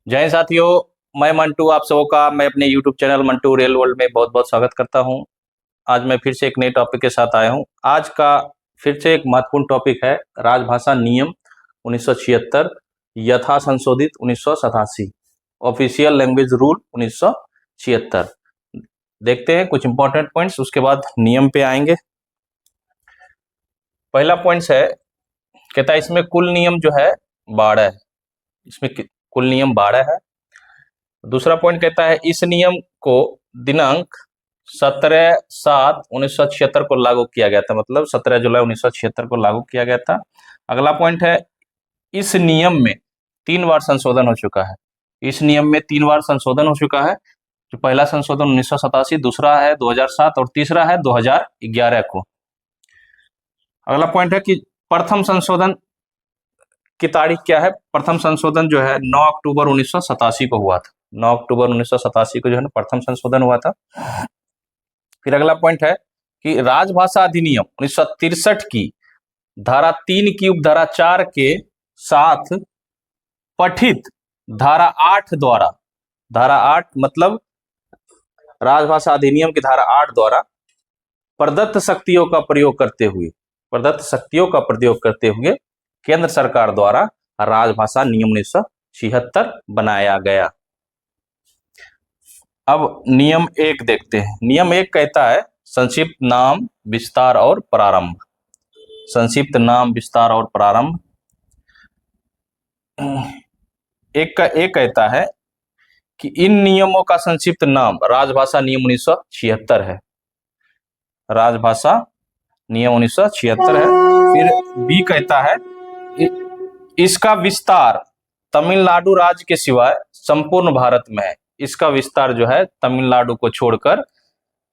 जय हिंद साथियों। मैं मंटू, आप सबों का मैं अपने YouTube channel Mantu real world में बहुत बहुत स्वागत करता हूं। आज मैं फिर से एक नए टॉपिक के साथ आया हूं। आज का फिर से एक महत्वपूर्ण टॉपिक है राजभाषा नियम 1976 यथा संशोधित 1987, ऑफिशियल लैंग्वेज रूल 1976। देखते हैं कुछ इंपॉर्टेंट पॉइंट्स, उसके बाद नियम पे आएंगे। पहला पॉइंट है, कहता है इसमें कुल नियम जो है 12 है। इसमें कुल नियम 12 है। दूसरा पॉइंट कहता है इस नियम को दिनांक 17/7/1976 को लागू किया गया था, मतलब 17 जुलाई 1976 को लागू किया गया था। अगला पॉइंट है इस नियम में 3 बार संशोधन हो चुका है। इस नियम में 3 बार संशोधन हो चुका है। जो पहला संशोधन 1987, दूसरा है 2007 और तीसरा है 2011 को। अगला पॉइंट है कि प्रथम संशोधन की तारीख क्या है। प्रथम संशोधन जो है 9 अक्टूबर 1987 को हुआ था। 9 अक्टूबर 1987 को जो है ना प्रथम संशोधन हुआ था। फिर अगला पॉइंट है कि राजभाषा अधिनियम 1963 की धारा 3 की उपधारा 4 के साथ पठित धारा 8 द्वारा, धारा 8 मतलब राजभाषा अधिनियम की धारा 8 द्वारा प्रदत्त शक्तियों का प्रयोग करते हुए केंद्र सरकार द्वारा राजभाषा नियम 1976 बनाया गया। अब नियम 1 देखते हैं। नियम 1 कहता है संक्षिप्त नाम विस्तार और प्रारंभ। संक्षिप्त नाम विस्तार और प्रारंभ। एक कहता है कि इन नियमों का संक्षिप्त नाम राजभाषा नियम 1976 है। राजभाषा नियम 1976 है। फिर बी कहता है इसका विस्तार तमिलनाडु राज्य के सिवाय संपूर्ण भारत में है। इसका विस्तार जो है तमिलनाडु को छोड़कर,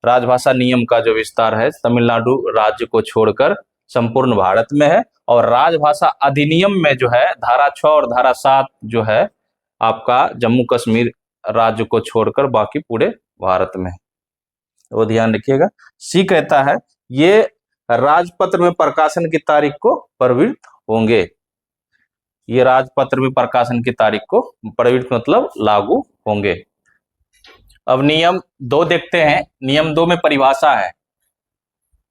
राजभाषा नियम का जो विस्तार है तमिलनाडु राज्य को छोड़कर संपूर्ण भारत में है। और राजभाषा अधिनियम में जो है धारा 6 और धारा 7 जो है आपका जम्मू कश्मीर राज्य को छोड़कर बाकी पूरे भारत में है, वो ध्यान रखिएगा। सी कहता है ये राजपत्र में प्रकाशन की तारीख को प्रवृत्त होंगे। ये राजपत्र में प्रकाशन की तारीख को प्रवृत्त मतलब लागू होंगे। अब नियम 2 देखते हैं। नियम 2 में परिभाषा है।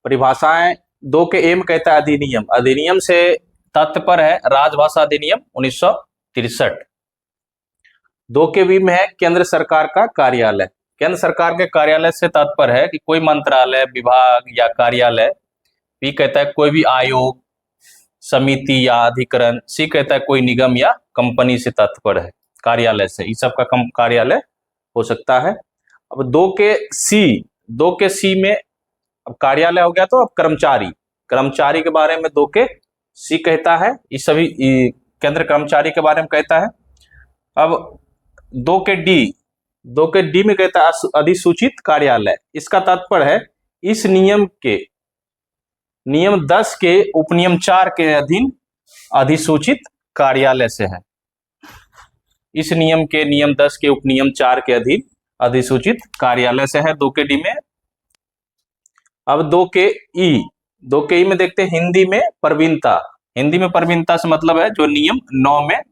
परिभाषाएं 2 के एम कहता है अधिनियम। अधिनियम से तात्पर्य है राजभाषा अधिनियम 1963। 2 के बी में है केंद्र सरकार का कार्यालय। केंद्र सरकार के कार्यालय से तात्पर्य है कि कोई मंत्रालय, विभाग या कार्यालय। बी कहता है कोई भी आयोग, समिति या अधिकरण। सी कहता है कोई निगम या कंपनी से तात्पर्य है कार्यालय से, इस सब का कार्यालय हो सकता है। अब 2 के सी में अब कार्यालय हो गया, तो अब कर्मचारी के बारे में 2 के सी कहता है, इस सभी केंद्र कर्मचारी के बारे में कहता है। अब 2 के डी में कहता है अधिसूचित कार्यालय। इसका तात्पर्य है इस नियम 10 के उपनियम 4 के अधीन अधिसूचित कार्यालय से है। इस नियम 10 के उपनियम 4 के अधीन अधिसूचित कार्यालय से है 2 के डी में। अब 2 के ई में देखते हैं हिंदी में प्रवीणता। हिंदी में प्रवीणता से मतलब है जो नियम 9 में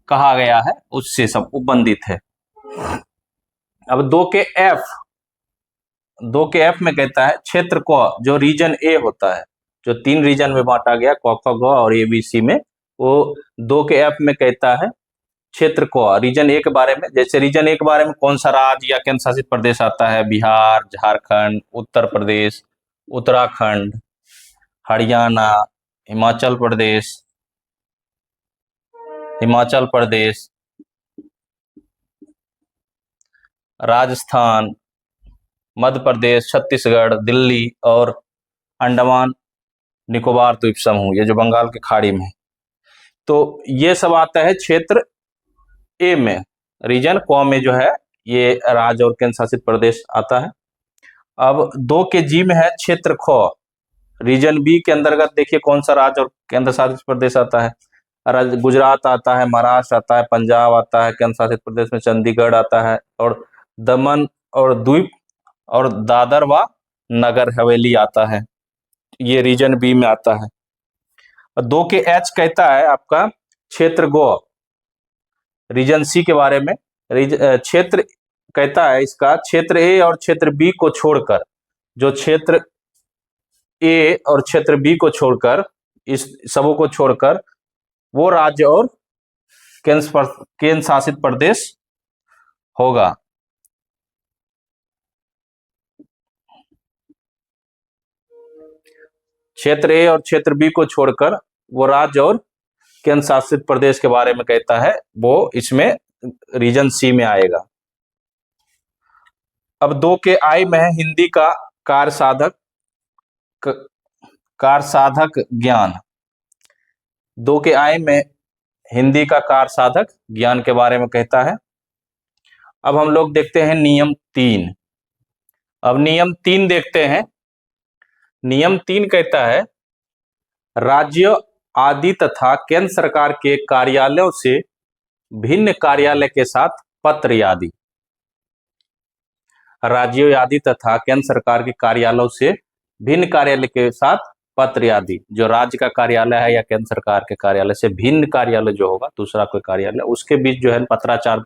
कहा गया है उससे सब उपबंधित है। अब 2 के एफ में कहता है क्षेत्र को, जो रीजन ए होता है, जो 3 रीजन में बांटा गया क ख ग और एबीसी में, वो 2 के एफ में कहता है क्षेत्र को रीजन ए के बारे में। जैसे रीजन ए के बारे में कौन सा राज्य या केंद्र शासित प्रदेश आता है, बिहार, झारखंड, उत्तर प्रदेश, उत्तराखंड, हरियाणा, हिमाचल प्रदेश, राजस्थान, मध्य प्रदेश, छत्तीसगढ़, दिल्ली और अंडमान निकोबार द्वीप समूह, ये जो बंगाल की खाड़ी में, तो ये सब आता है क्षेत्र ए में। रीजन क में जो है ये राज्य और केंद्र शासित प्रदेश आता है। अब 2 के जी में है क्षेत्र ख। रीजन बी के अंतर्गत देखिए कौन सा राज्य और केंद्र शासित प्रदेश आता है। गुजरात आता है, महाराष्ट्र आता है, पंजाब आता है, केंद्र शासित प्रदेश में चंडीगढ़ आता है, और दमन और द्वीप और दादर व नगर हवेली आता है, ये रीजन बी में आता है। 2 के एच कहता है आपका क्षेत्र गो। रीजन सी के बारे में। क्षेत्र कहता है इसका, क्षेत्र ए और क्षेत्र बी को छोड़कर, जो क्षेत्र ए और क्षेत्र बी को छोड़कर, इस सबों को छोड़कर वो राज्य और केंद्र शासित प्रदेश होगा। क्षेत्र ए और क्षेत्र बी को छोड़कर वो राज्य और केंद्र शासित प्रदेश के बारे में कहता है, वो इसमें रीजन सी में आएगा। अब 2 के आई में है हिंदी का कार्य साधक ज्ञान। 2 के आई में हिंदी का कार्य साधक ज्ञान के बारे में कहता है। अब हम लोग देखते हैं नियम 3। अब नियम 3 देखते हैं। नियम 3 कहता है राज्य आदि तथा केंद्र सरकार के कार्यालयों से भिन्न कार्यालय के साथ पत्र आदि। राज्यों आदि तथा केंद्र सरकार के कार्यालयों से भिन्न कार्यालय के साथ पत्र आदि। जो राज्य का कार्यालय है या केंद्र सरकार के कार्यालय से भिन्न कार्यालय जो होगा, दूसरा कोई कार्यालय, उसके बीच जो है पत्राचार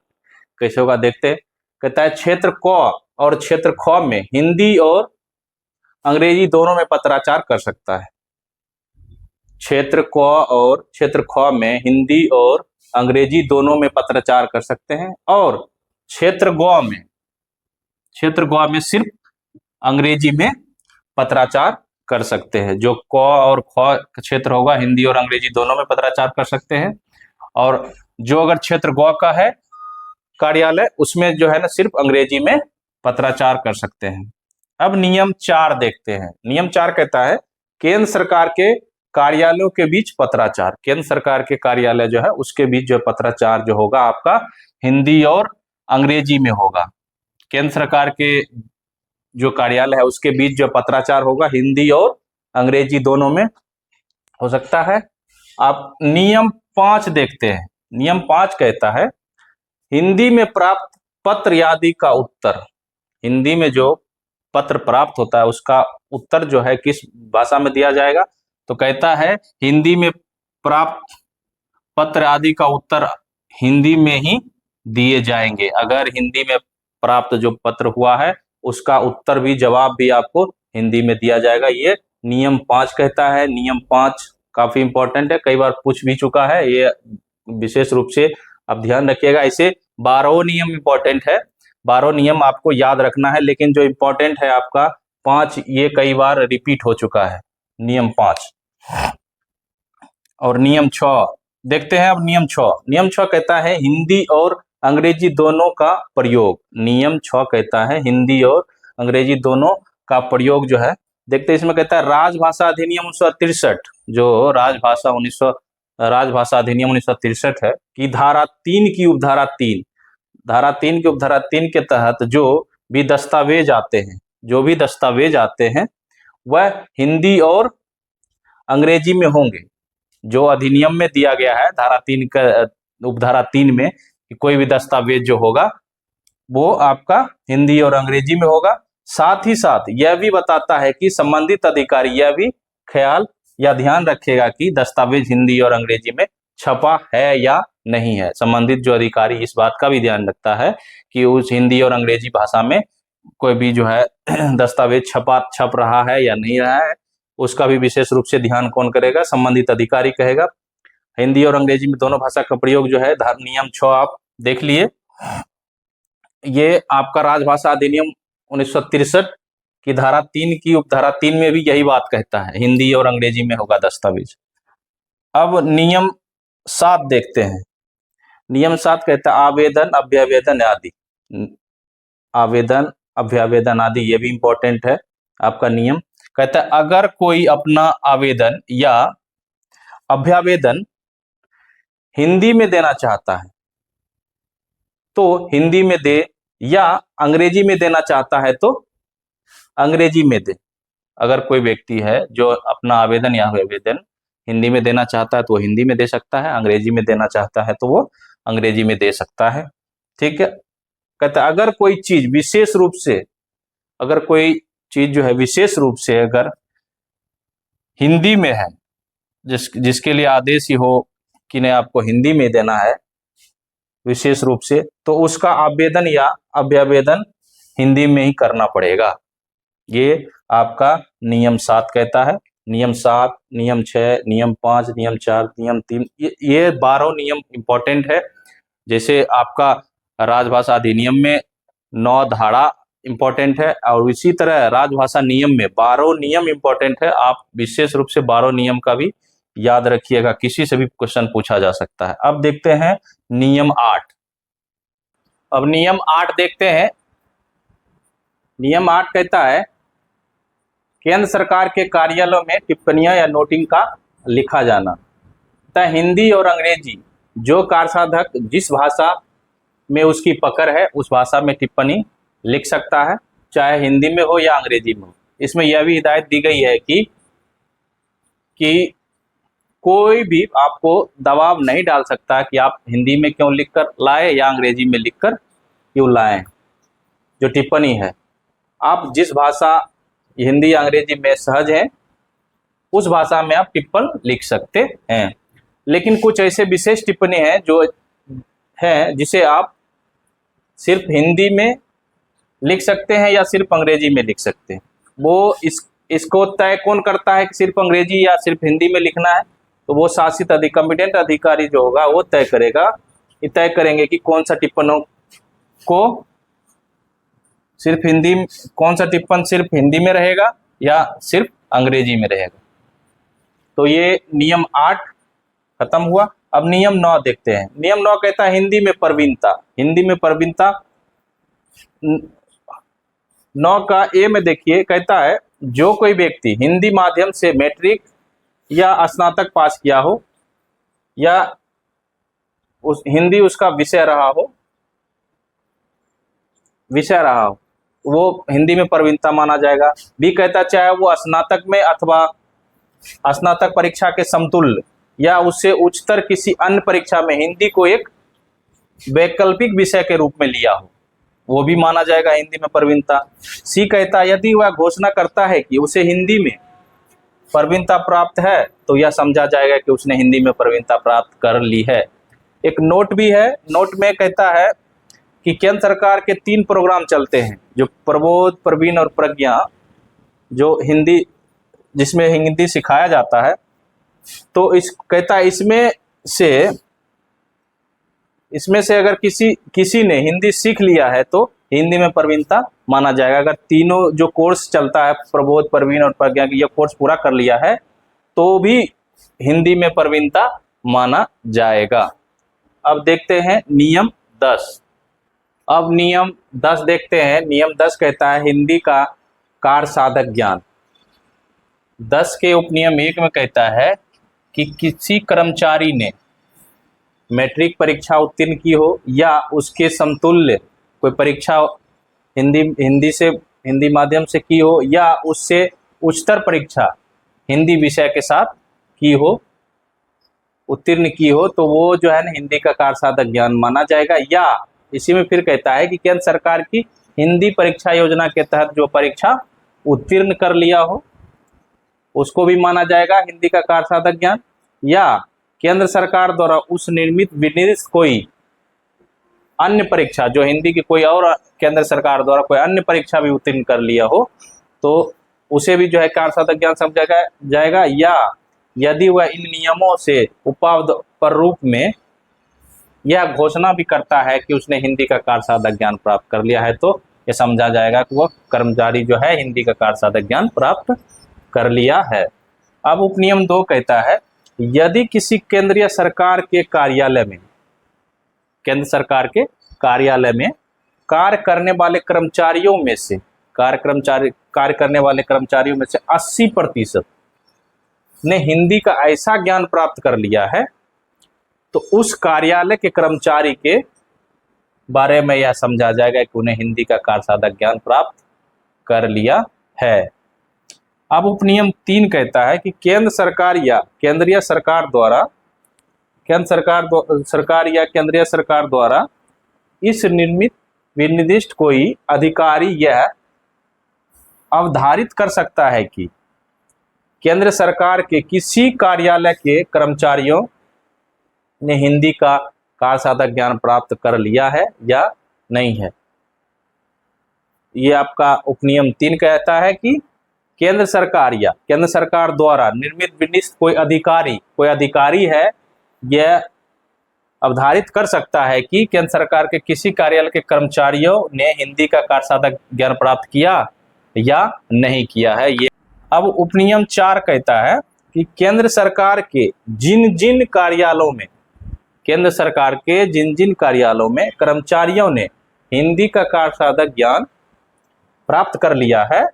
कैसे होगा देखते हैं। कहता है क्षेत्र क और क्षेत्र ख में हिंदी और अंग्रेजी दोनों में पत्राचार कर सकता है। क्षेत्र क और क्षेत्र ख में हिंदी और अंग्रेजी दोनों में पत्राचार कर सकते हैं। और क्षेत्र ग में सिर्फ अंग्रेजी में पत्राचार कर सकते हैं। जो क और ख क्षेत्र होगा, हिंदी और अंग्रेजी दोनों में पत्राचार कर सकते हैं। और जो अगर क्षेत्र ग का है कार्यालय, उसमें जो है ना सिर्फ अंग्रेजी में पत्राचार कर सकते हैं। अब नियम 4 देखते हैं। नियम 4 कहता है केंद्र सरकार के कार्यालयों के बीच पत्राचार। केंद्र सरकार के कार्यालय जो है उसके बीच जो पत्राचार जो होगा आपका हिंदी और अंग्रेजी में होगा। केंद्र सरकार के जो कार्यालय है उसके बीच जो पत्राचार होगा हिंदी और अंग्रेजी दोनों में हो सकता है। आप नियम 5 देखते हैं। नियम 5 कहता है हिंदी में प्राप्त पत्र आदि का उत्तर। हिंदी में जो पत्र प्राप्त होता है उसका उत्तर जो है किस भाषा में दिया जाएगा, तो कहता है हिंदी में प्राप्त पत्र आदि का उत्तर हिंदी में ही दिए जाएंगे। अगर हिंदी में प्राप्त जो पत्र हुआ है उसका उत्तर भी, जवाब भी आपको हिंदी में दिया जाएगा। ये नियम 5 कहता है। नियम 5 काफी इंपॉर्टेंट है, कई बार पूछ भी चुका है, ये विशेष रूप से आप ध्यान रखिएगा। इसे 12 नियम इंपॉर्टेंट है, 12 नियम आपको याद रखना है, लेकिन जो इंपॉर्टेंट है आपका 5, ये कई बार रिपीट हो चुका है। नियम 5 और नियम 6 देखते हैं। अब नियम 6 कहता है हिंदी और अंग्रेजी दोनों का प्रयोग। नियम 6 कहता है हिंदी और अंग्रेजी दोनों का प्रयोग जो है देखते हैं। इसमें कहता है राजभाषा अधिनियम 1963, जो राजभाषा अधिनियम 1963 है कि धारा 3 की उपधारा 3, धारा 3 की उपधारा 3 के तहत जो भी दस्तावेज आते हैं वह हिंदी और अंग्रेजी में होंगे। जो अधिनियम में दिया गया है धारा 3 का उपधारा 3 में कि कोई भी दस्तावेज जो होगा वो आपका हिंदी और अंग्रेजी में होगा। साथ ही साथ यह भी बताता है कि संबंधित अधिकारी यह भी ख्याल या ध्यान रखेगा कि दस्तावेज हिंदी और अंग्रेजी में छपा है या नहीं है। संबंधित जो अधिकारी इस बात का भी ध्यान रखता है कि उस हिंदी और अंग्रेजी भाषा में कोई भी जो है दस्तावेज छप रहा है या नहीं रहा है, उसका भी विशेष रूप से ध्यान कौन करेगा, संबंधित अधिकारी कहेगा। हिंदी और अंग्रेजी में दोनों भाषा का प्रयोग जो है नियम 6 आप देख लिए। ये आपका राजभाषा अधिनियम 1963 की धारा 3 की उपधारा 3 में भी यही बात कहता है, हिंदी और अंग्रेजी में होगा दस्तावेज। अब नियम 7 देखते हैं। नियम 7 कहता है आवेदन अभ्यावेदन आदि। आवेदन अभ्यावेदन आदि ये भी इंपॉर्टेंट है आपका नियम। कहता है अगर कोई अपना आवेदन या अभ्यावेदन हिंदी में देना चाहता है तो हिंदी में दे, या अंग्रेजी में देना चाहता है तो अंग्रेजी में दे। अगर कोई व्यक्ति है जो अपना आवेदन या अभ्यावेदन हिंदी में देना चाहता है तो वो हिंदी में दे सकता है, अंग्रेजी में देना चाहता है तो वो अंग्रेजी में दे सकता है। ठीक है। कहता है अगर कोई चीज विशेष रूप से, अगर कोई चीज जो है विशेष रूप से अगर हिंदी में है, जिसके लिए आदेश ही हो कि नहीं आपको हिंदी में देना है, विशेष रूप से, तो उसका आवेदन या अभ्यावेदन हिंदी में ही करना पड़ेगा। ये आपका नियम 7 कहता है। नियम 7, नियम 6, नियम 5, नियम 4, नियम 3, ये 12 नियम इंपॉर्टेंट है। जैसे आपका राजभाषा अधिनियम में 9 धारा इंपॉर्टेंट है, और इसी तरह राजभाषा नियम में 12 नियम इंपॉर्टेंट है। आप विशेष रूप से 12 नियम का भी याद रखिएगा, किसी से भी क्वेश्चन पूछा जा सकता है। अब देखते हैं नियम 8। अब नियम 8 देखते हैं। नियम 8 कहता है केंद्र सरकार के कार्यालयों में टिप्पणियां या नोटिंग का लिखा जाना। तथा हिंदी और अंग्रेजी जो कार्यसाधक जिस भाषा में उसकी पकड़ है उस भाषा में टिप्पणी लिख सकता है, चाहे हिंदी में हो या अंग्रेजी में हो। इसमें यह भी हिदायत दी गई है कि कोई भी आपको दबाव नहीं डाल सकता कि आप हिंदी में क्यों लिखकर लाए या अंग्रेजी में लिखकर क्यों लाएं। जो टिप्पणी है, आप जिस भाषा हिंदी या अंग्रेजी में सहज है उस भाषा में आप टिप्पण लिख सकते हैं। लेकिन कुछ ऐसे विशेष टिप्पणी हैं जो है जिसे आप सिर्फ हिंदी में लिख सकते हैं या सिर्फ अंग्रेजी में लिख सकते हैं। वो इसको तय कौन करता है कि सिर्फ अंग्रेजी या सिर्फ हिंदी में लिखना है? तो वो शासित कॉम्पिटेंट अधिकारी जो होगा वो तय करेगा। ये तय करेंगे कि कौन सा टिप्पणों को सिर्फ हिंदी, कौन सा टिप्पण सिर्फ हिंदी में रहेगा या सिर्फ अंग्रेजी में रहेगा। तो ये नियम 8 खत्म हुआ। अब नियम 9 देखते हैं। नियम 9 कहता है हिंदी में प्रवीणता। हिंदी में प्रवीणता 9 का ए में देखिए, कहता है जो कोई व्यक्ति हिंदी माध्यम से मैट्रिक या स्नातक पास किया हो या हिंदी उसका विषय रहा हो, वो हिंदी में प्रवीणता माना जाएगा। बी कहता है चाहे वो स्नातक में अथवा स्नातक परीक्षा के समतुल्य या उससे उच्चतर किसी अन्य परीक्षा में हिंदी को एक वैकल्पिक विषय के रूप में लिया हो, वो भी माना जाएगा हिंदी में प्रवीणता। सी कहता है यदि वह घोषणा करता है कि उसे हिंदी में प्रवीणता प्राप्त है तो यह समझा जाएगा कि उसने हिंदी में प्रवीणता प्राप्त कर ली है। एक नोट भी है। नोट में कहता है कि केंद्र सरकार के 3 प्रोग्राम चलते हैं, जो प्रबोध, प्रवीण और प्रज्ञा, जो हिंदी, जिसमें हिंदी सिखाया जाता है। तो इस कहता है इसमें से अगर किसी ने हिंदी सीख लिया है तो हिंदी में प्रवीणता माना जाएगा। अगर तीनों जो कोर्स चलता है, प्रबोध, प्रवीण और प्रज्ञा की, यह कोर्स पूरा कर लिया है तो भी हिंदी में प्रवीणता माना जाएगा। अब देखते हैं नियम 10। अब नियम 10 देखते हैं। नियम 10 कहता है हिंदी का कार्यसाधक ज्ञान। 10 के उपनियम 1 में कहता है कि किसी कर्मचारी ने मैट्रिक परीक्षा उत्तीर्ण की हो या उसके समतुल्य कोई परीक्षा हिंदी माध्यम से की हो या उससे उच्चतर परीक्षा हिंदी विषय के साथ की हो, उत्तीर्ण की हो, तो वो जो है ना हिंदी का कार्यसाधक ज्ञान माना जाएगा। या इसी में फिर कहता है कि केंद्र सरकार की हिंदी परीक्षा योजना के तहत जो परीक्षा उत्तीर्ण कर लिया हो उसको भी माना जाएगा हिंदी का कार्यसाधक ज्ञान। या केंद्र सरकार द्वारा उस विनिर्दिष्ट कोई अन्य परीक्षा, जो हिंदी की कोई और केंद्र सरकार द्वारा कोई अन्य परीक्षा भी उत्तीर्ण कर लिया हो तो उसे भी जो है कार्यसाधक ज्ञान समझा जाएगा। या यदि वह इन नियमों से उपरोक्त रूप में यह घोषणा भी करता है कि उसने हिंदी का कार्यसाधक ज्ञान प्राप्त कर लिया है तो यह समझा जाएगा कि वह कर्मचारी जो है हिंदी का कार्यसाधक ज्ञान प्राप्त कर लिया है। अब उपनियम 2 कहता है यदि किसी केंद्रीय सरकार के कार्यालय में, केंद्र सरकार के कार्यालय में कार्य करने वाले कर्मचारियों में से, कार्य करने वाले कर्मचारियों में से 80% ने हिंदी का ऐसा ज्ञान प्राप्त कर लिया है तो उस कार्यालय के कर्मचारी के बारे में यह समझा जाएगा कि उन्हें हिंदी का कार्यसाधक ज्ञान प्राप्त कर लिया है। अब उपनियम 3 कहता है कि केंद्र सरकार या केंद्रीय सरकार द्वारा इस विनिर्दिष्ट कोई अधिकारी यह अवधारित कर सकता है कि केंद्र सरकार के किसी कार्यालय के कर्मचारियों ने हिंदी का कार्य साधक ज्ञान प्राप्त कर लिया है या नहीं है। ये आपका उपनियम 3 कहता है कि केंद्र सरकार या केंद्र सरकार द्वारा निर्मित विनिष्ठ कोई अधिकारी है, यह अवधारित कर सकता है कि केंद्र सरकार के किसी कार्यालय के कर्मचारियों ने हिंदी का कार्य साधक ज्ञान प्राप्त किया या नहीं किया है। ये अब उपनियम 4 कहता है कि केंद्र सरकार के जिन जिन कार्यालयों में कर्मचारियों ने हिंदी का कार्य साधक ज्ञान प्राप्त कर लिया है,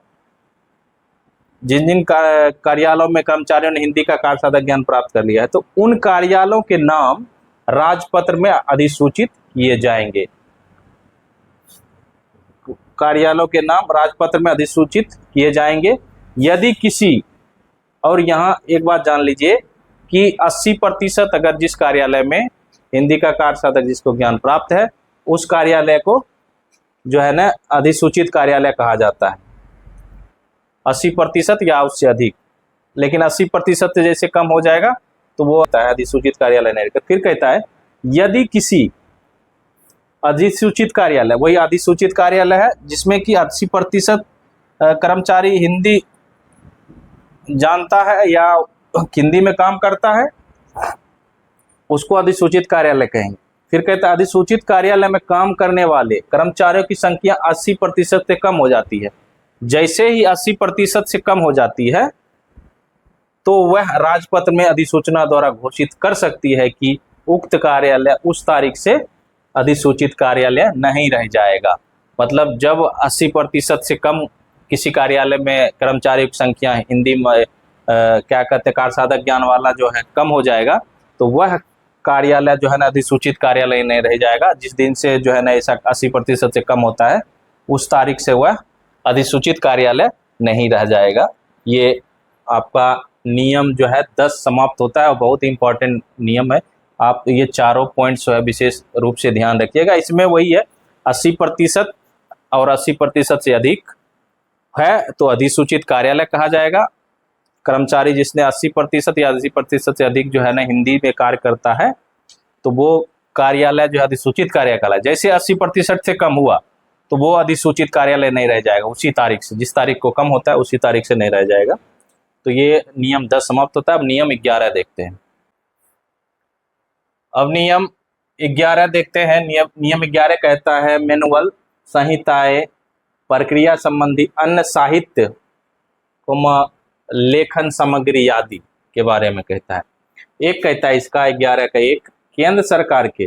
जिन जिन कार्यालयों में कर्मचारियों ने हिंदी का कार्य साधक ज्ञान प्राप्त कर लिया है, तो उन कार्यालयों के नाम राजपत्र में अधिसूचित किए जाएंगे। कार्यालयों के नाम राजपत्र में अधिसूचित किए जाएंगे। यदि किसी, और यहाँ एक बात जान लीजिए कि 80% अगर जिस कार्यालय में हिंदी का कार्य साधक जिसको ज्ञान प्राप्त है, उस कार्यालय को जो है ना अधिसूचित कार्यालय कहा जाता है। 80% या उससे अधिक, लेकिन 80% से जैसे कम हो जाएगा तो वो होता है अधिसूचित कार्यालय नहीं। फिर कहता है यदि किसी अधिसूचित कार्यालय, वही अधिसूचित कार्यालय है जिसमें कि 80% कर्मचारी हिंदी जानता है या हिंदी में काम करता है, उसको अधिसूचित कार्यालय कहेंगे। फिर कहता है अधिसूचित कार्यालय में काम करने वाले कर्मचारियों की संख्या 80% से कम हो जाती है। जैसे ही 80% से कम हो जाती है तो वह राजपत्र में अधिसूचना द्वारा घोषित कर सकती है कि उक्त कार्यालय उस तारीख से अधिसूचित कार्यालय नहीं रह जाएगा। मतलब जब 80% से कम किसी कार्यालय में कर्मचारियों की संख्या हिंदी में क्या कहते हैं कार्य साधक ज्ञान वाला जो है कम हो जाएगा, तो वह कार्यालय जो है ना अधिसूचित कार्यालय नहीं रह जाएगा। जिस दिन से जो है ना ऐसा 80% से कम होता है, उस तारीख से वह अधिसूचित कार्यालय नहीं रह जाएगा। ये आपका नियम जो है 10 समाप्त होता है और बहुत ही इंपॉर्टेंट नियम है। आप ये चारों पॉइंट्स जो है विशेष रूप से ध्यान रखिएगा। इसमें वही है 80% और 80% से अधिक है तो अधिसूचित कार्यालय कहा जाएगा। कर्मचारी जिसने 80% या 80% से अधिक जो है ना हिंदी में कार्य करता है, तो वो कार्यालय जो है अधिसूचित कार्यालय कहलाए। जैसे 80% से कम हुआ तो वो अधिसूचित कार्यालय नहीं रह जाएगा, उसी तारीख से, जिस तारीख को कम होता है उसी तारीख से नहीं रह जाएगा। तो ये नियम 10 समाप्त होता है। अब नियम 11 देखते हैं। अब नियम 11 देखते हैं। नियम 11 कहता है मैनुअल, संहिताएं, प्रक्रिया संबंधी अन्य साहित्य, लेखन सामग्री आदि के बारे में कहता है। एक कहता है इसका 11 का एक, केंद्र सरकार के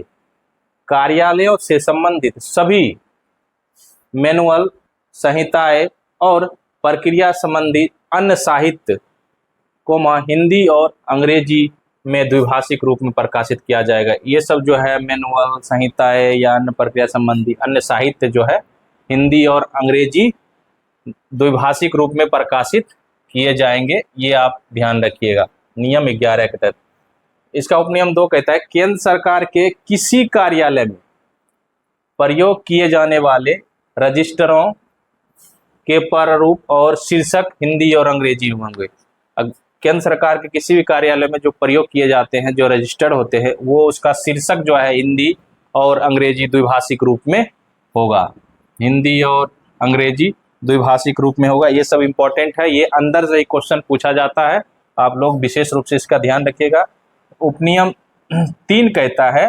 कार्यालयों से संबंधित सभी मैनुअल, संहिताएं और प्रक्रिया संबंधी अन्य साहित्य को हिंदी और अंग्रेजी में द्विभाषिक रूप में प्रकाशित किया जाएगा। ये सब जो है मैनुअल, संहिताएं या अन्य प्रक्रिया संबंधी अन्य साहित्य जो है हिंदी और अंग्रेजी द्विभाषिक रूप में प्रकाशित किए जाएंगे। ये आप ध्यान रखिएगा नियम 11 के तहत। इसका उपनियम 2 कहता है केंद्र सरकार के किसी कार्यालय में प्रयोग किए जाने वाले रजिस्टरों के प्रारूप और शीर्षक हिंदी और अंग्रेजी होंगे। केंद्र सरकार के किसी भी कार्यालय में जो प्रयोग किए जाते हैं, जो रजिस्टर्ड होते हैं, वो उसका शीर्षक जो है हिंदी और अंग्रेजी द्विभाषिक रूप में होगा। हिंदी और अंग्रेजी द्विभाषिक रूप में होगा। ये सब इंपॉर्टेंट है, ये अंदर से एक क्वेश्चन पूछा जाता है, आप लोग विशेष रूप से इसका ध्यान रखिएगा। उपनियम 3 कहता है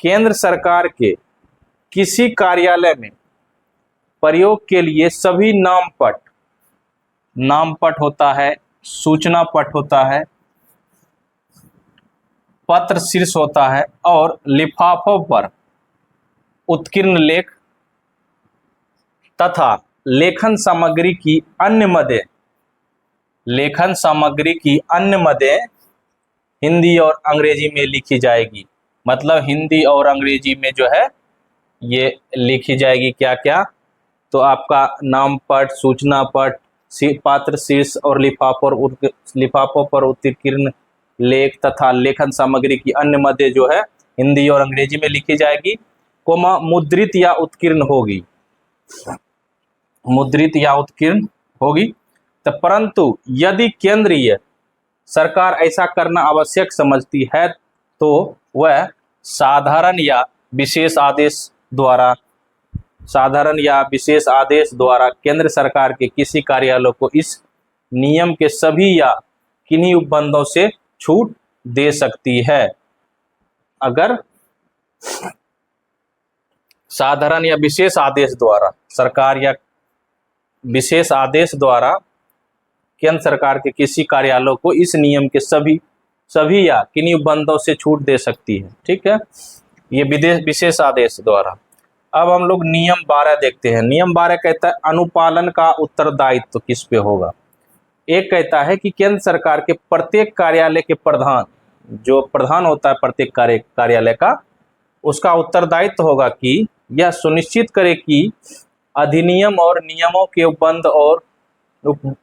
केंद्र सरकार के किसी कार्यालय में प्रयोग के लिए सभी नामपट होता है, सूचना पट होता है, पत्र शीर्ष होता है और लिफाफों पर उत्कीर्ण लेख तथा लेखन सामग्री की अन्य मदें हिंदी और अंग्रेजी में लिखी जाएगी। मतलब हिंदी और अंग्रेजी में जो है ये लिखी जाएगी क्या क्या, तो आपका नाम पट, सूचना पट, पात्र शीर्ष और लिफाफों पर उत्कीर्ण लेख तथा लेखन सामग्री की अन्य मदें जो है हिंदी और अंग्रेजी में लिखी जाएगी, मुद्रित या उत्कीर्ण होगी। तो परंतु यदि केंद्रीय सरकार ऐसा करना आवश्यक समझती है तो वह साधारण या विशेष आदेश द्वारा केंद्र सरकार के किसी कार्यालय को इस नियम के सभी या किन्हीं उपबंधों से छूट दे सकती है। अगर साधारण या विशेष आदेश द्वारा सरकार या विशेष आदेश द्वारा केंद्र सरकार के किसी कार्यालय को इस नियम के सभी या किन्हीं उपबंधों से छूट दे सकती है। ठीक है, ये विशेष आदेश द्वारा। अब हम लोग नियम 12 देखते हैं। नियम 12 कहता है अनुपालन का उत्तरदायित्व किस पे होगा। एक कहता है कि केंद्र सरकार के प्रत्येक कार्यालय के प्रधान, जो प्रधान होता है प्रत्येक कार्यालय का, उसका उत्तरदायित्व होगा कि यह सुनिश्चित करे कि अधिनियम और नियमों के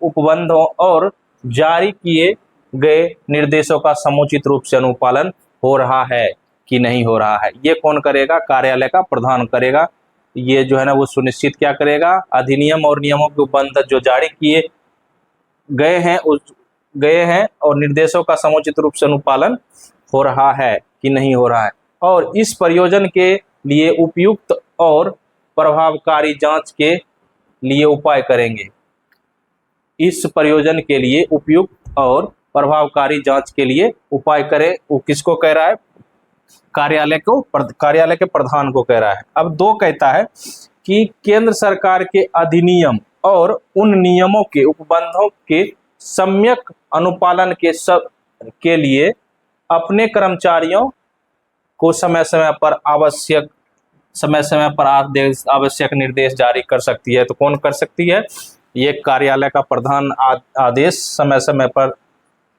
उपबंधों और जारी किए गए निर्देशों का समुचित रूप से अनुपालन हो रहा है कि नहीं हो रहा है। ये कौन करेगा? कार्यालय का प्रधान करेगा। ये जो है ना वो सुनिश्चित क्या करेगा? अधिनियम और नियमों के उपबंध जो जारी किए गए हैं और निर्देशों का समुचित रूप से अनुपालन हो रहा है कि नहीं हो रहा है, और इस प्रयोजन के लिए उपयुक्त और प्रभावकारी जांच के लिए उपाय करेंगे। इस प्रयोजन के लिए उपयुक्त और प्रभावकारी जांच के लिए उपाय करें। वो किसको कह रहा है? कार्यालय के प्रधान को कह रहा है। अब 2 कहता है कि केंद्र सरकार के अधिनियम और उन नियमों के उपबंधों के सम्यक अनुपालन के लिए अपने कर्मचारियों को समय समय पर आवश्यक निर्देश जारी कर सकती है। तो कौन कर सकती है? ये कार्यालय का प्रधान आदेश समय समय पर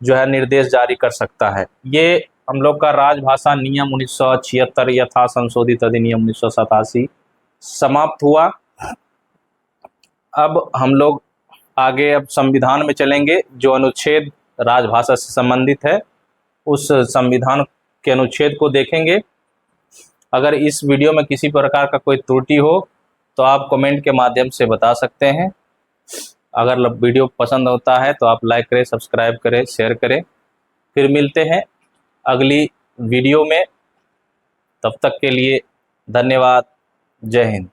जो है निर्देश जारी कर सकता है। ये हम लोग का राजभाषा नियम 1976 यथा संशोधित अधिनियम 1987 समाप्त हुआ। अब हम लोग आगे अब संविधान में चलेंगे। जो अनुच्छेद राजभाषा से संबंधित है उस संविधान के अनुच्छेद को देखेंगे। अगर इस वीडियो में किसी प्रकार का कोई त्रुटि हो तो आप कमेंट के माध्यम से बता सकते हैं। अगर वीडियो पसंद होता है तो आप लाइक करें, सब्सक्राइब करें, शेयर करें। फिर मिलते हैं अगली वीडियो में। तब तक के लिए धन्यवाद। जय हिंद।